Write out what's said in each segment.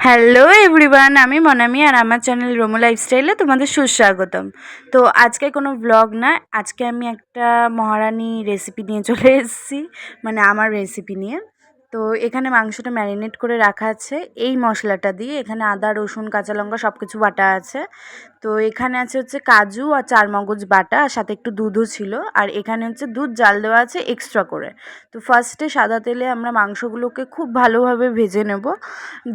Hello everyone, আমি মনামি আর আমার channel Romo লাইফস্টাইলে তোমাদের সুস্বাগতম। তো আজকে কোনো ব্লগ না, আজকে আমি একটা মহারানি রেসিপি নিয়ে চলে এসেছি, মানে আমার রেসিপি নিয়ে। তো এখানে মাংসটা ম্যারিনেট করে রাখা আছে এই মশলাটা দিয়ে। এখানে আদা, রসুন, কাঁচা লঙ্কা সব কিছু বাটা আছে। তো এখানে আছে হচ্ছে কাজু আর চারমগজ বাটা, আর সাথে একটু দুধও ছিল। আর এখানে হচ্ছে দুধ জাল দেওয়া আছে এক্সট্রা করে। তো ফার্স্টে সাদা তেলে আমরা মাংসগুলোকে খুব ভালোভাবে ভেজে নেব,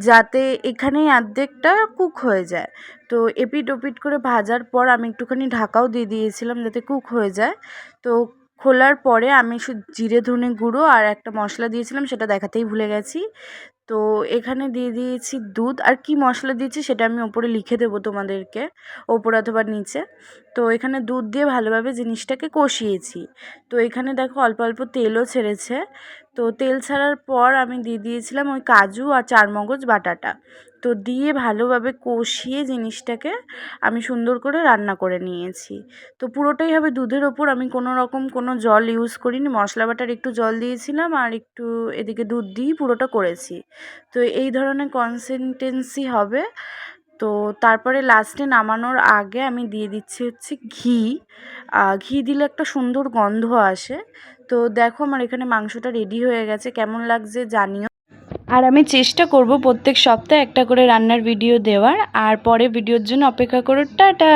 যাতে এখানেই অর্ধেকটা কুক হয়ে যায়। তো এপিট ওপিট করে ভাজার পর আমি একটুখানি ঢাকাও দিয়ে দিয়েছিলাম যাতে কুক হয়ে যায়। তো খোলার পরে আমি শুধু জিরে ধনে গুঁড়ো আর একটা মশলা দিয়েছিলাম, সেটা দেখাতেই ভুলে গেছি। তো এখানে দিয়ে দিয়েছি দুধ, আর কি মশলা দিয়েছি সেটা আমি ওপরে লিখে দেবো তোমাদেরকে, ওপরে অথবা নিচে। তো এখানে দুধ দিয়ে ভালোভাবে জিনিসটাকে কষিয়েছি। তো এখানে দেখো অল্প অল্প তেলও ছেড়েছে। তো তেল ছাড়ার পর আমি দিয়ে দিয়েছিলাম ওই কাজু আর চারমগজ বাটাটা। তো দিয়ে ভালোভাবে কষিয়ে জিনিসটাকে আমি সুন্দর করে রান্না করে নিয়েছি। তো পুরোটাই হবে দুধের ওপর, আমি কোনো রকম কোনো জল ইউজ করিনি। মশলা বাটার একটু জল দিয়েছিলাম আর একটু এদিকে দুধ দিয়েই পুরোটা করেছি। তো এই ধরনের কনসিস্টেন্সি হবে। তো তারপরে লাস্টে নামানোর আগে আমি দিয়ে দিচ্ছি হচ্ছে ঘি। ঘি দিলে একটা সুন্দর গন্ধ আসে। তো দেখো আমার এখানে মাংসটা রেডি হয়ে গেছে, কেমন লাগছে জানিও। আর আমি চেষ্টা করব প্রত্যেক সপ্তাহে একটা করে রান্নার ভিডিও দেওয়ার। আর পরে ভিডিওর জন্য অপেক্ষা করো। টাটা।